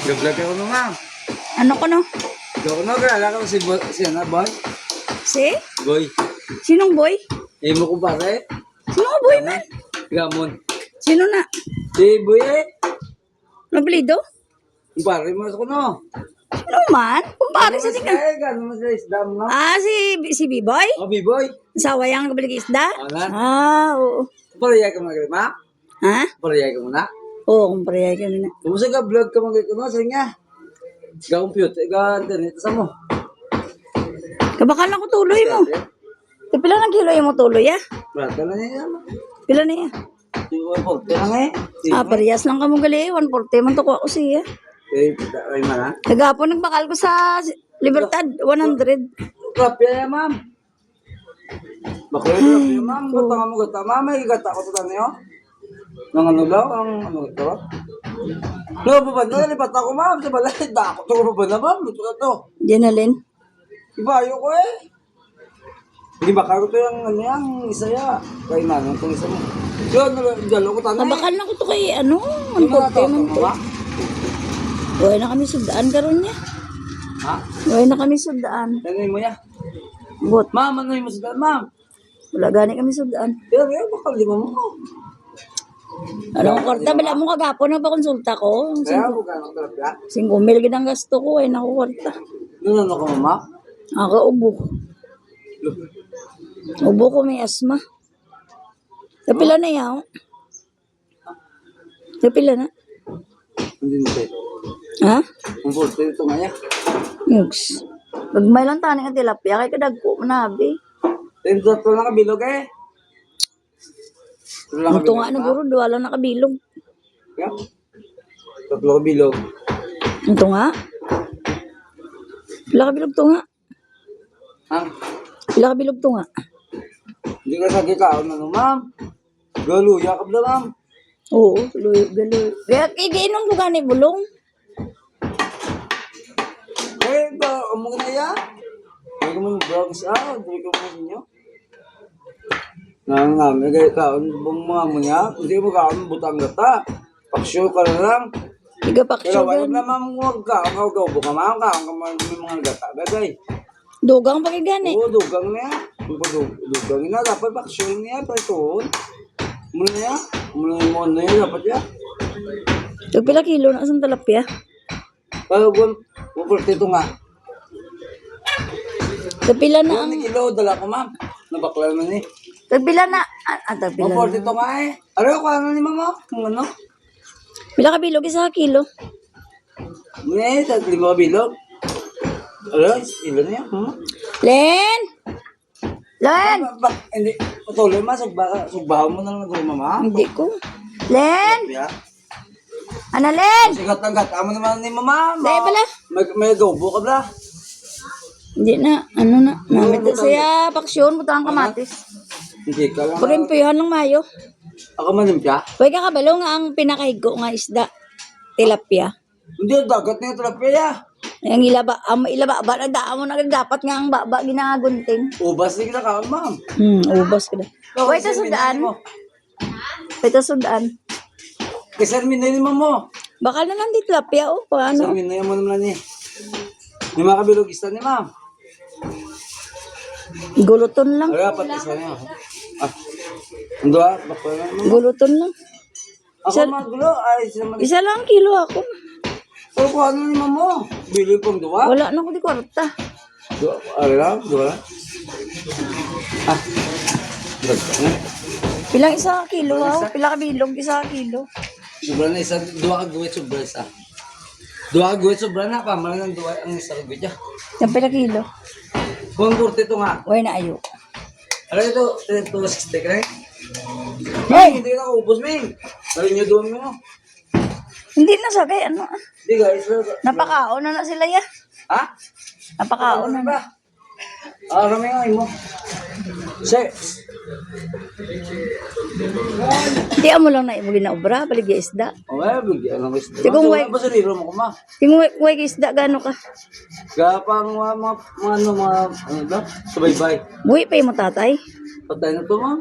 Vlog ako no, ma'am. Ano ko no? Vlog ko no, kaya ko si ano, boy? Si? Boy. Sinong boy? Imo ko pare. Sinong boy man? Gamon. Sino na? Si boy eh. Nablido? Pare mo ko no. Sino man? Kumpare sa tingin. Gano'n mo sa isda mo. Ah, si B-boy? Oh, B-boy. Sa wayang nagabalik isda? Wala. Ah, oo. Pariyay ka mga ma? Ha? Pariyay ka muna. Oo, kumpare kami na. Kumusta ka vlog ka mga no? Sige nga. Ga-compute. Ga-internet sa mo. Kabakal na ko tuloy mo. Pila na kilo yung mo tuloy, ah? Brata na niya. Pila na yan? Ah, parehas lang kamo gali. 140 man to ko ako siya. Eh, ay mana. Kagapon nagbakal ko sa Libertad, 100. Grabe ya, ma'am. Bakit grabe ya, ma'am? Gata mo gata. Ma'am, may gata ko to niyo. Nang ano daw, ang ano ito? Lo, babanda, lipat ako, ma'am. Sa balay, dako to babanda, ma'am. Luto na to. Janalin. Ibayo ko eh. Hindi ba karo to yung ano yang isa ya? Kay manong kung isa mo. Yun, dalo ko tanay. Kabakal na ko to kay ano, 140 man to. Uy na kami sudaan karon niya. Ha? Uy na kami sudaan. Ano mo ya? Bot. Ma'am, ano yung masudaan, ma'am? Wala gani kami sudaan. Pero bakal di mo mo. Ano ko kwarta bala mo kagapon na pa konsulta ko. Kaya mo ka ng talaga. 5,000 gid ang gasto ko ay naku kwarta. Ano ko, mama? Ako ubo. Ubo ko may asma. Kapila na yaw. Kapila na. Hindi nito. Ha? Ang volte ito nga ya. Yugs. Pagmay lang tani nga tilapia kay kadagko manabi. Tatlo na kabilog eh. Ito nga na guro duwa lang nakabilog. Ya? Tatlo kabilog. Ito nga. Pila kabilog to nga. Ha? Pila kabilog to nga. Hindi ka sa kikaon na ma'am. Galuya ka ba, ma'am? Oo, galoy. Kaya kaiginom ko gani bulong. Eh, ba, among na ya? Hindi ko mo vlog siya. Hindi ko mo ninyo. May kaya kaon bang mga mo niya. Hindi mo kaon butang gata. Paksyo ka na lang. Tiga Pero wala paksyogan. na ma'am huwag ka. Ang hawgaw buka ma'am ka. Ang kamay mga gata. Bagay. Dugang pakigani. Oo, dugang niya. Dugang na. Dapat paksyo niya. Pagtuon. Muna niya. Muna niya. Dapat niya. Pila kilo na asang tilapia. Pupulti ito nga. Pila na ang 1 kilo. Dala ko ma'am. Nabakla naman eh. pila na. Pila Pupulti na. ito nga eh. Ano ko ano ni mama? Kung ano? Pila ka bilog isa kilo. May 5 bilog. Ano? Ilan niya? Len! Len! Hindi. Patuloy ma. Sugbahan mo na lang mama. Hindi ko. Len! Yeah. Ana Len! Sigat ang gata mo naman ni mama. Dahil pala. May gawbo ka ba? Hindi na. Ano na. Namit na siya. Paksyon. Butang kamatis. Hindi ka lang. Purimpihan ng mayo. Ako manimpya? Huwag ka kabalo nga ang pinakahigo nga isda. Tilapia. Hindi, dagat na yung trapea. Ang ilaba ba na daan mo na dapat nga ang baba ginagunting. Ubas din kita kaon, ma'am. Ubos ka na. Huwag ito sudaan. Huwag ito sudaan. Kasi minay ni mamo. Baka na lang di tilapia o paano. Kasi minay mo naman ni. May mga kabilogista ni ma'am. Guluton lang. Ay, pati isa niya. Ando bakla na naman. Guluton lang. Ako magulo. Ay, sila mag... Isa lang kilo ako. Pero kung ano ni mamo? Bili pong duwa? Wala na ako di kwarta. Duwa, ano lang? Duwa lang? Dagdag na. Pilang isa kilo ako. Pila ka bilog isa kilo. Sobra na isa. Duwa ka guwit, sobra isa. Duwa ka guwit, sobra na. Pamala ng duwa ang isa ka guwit. Yung pila kilo. Kung kurti ito nga. Huwag na ayo. Ano ito? 260 ka rin? Hey! Hindi na kaupos, Ming. Sabi niyo doon mo. Hindi na sagay. Ano? Hindi guys. Napakaon na sila ya. Ha? Napakaon na. ba? Rami nga mo. Sir. Di mo lang na ibugin na obra. Baligya isda. Okay, bigyan lang guys. Tigong way. Ba sa libro mo kuma? Tingway isda gano ka. Gapang mga ano ba? Subaybay. Buhi pa yung mo tatay. Patay na to, ma'am.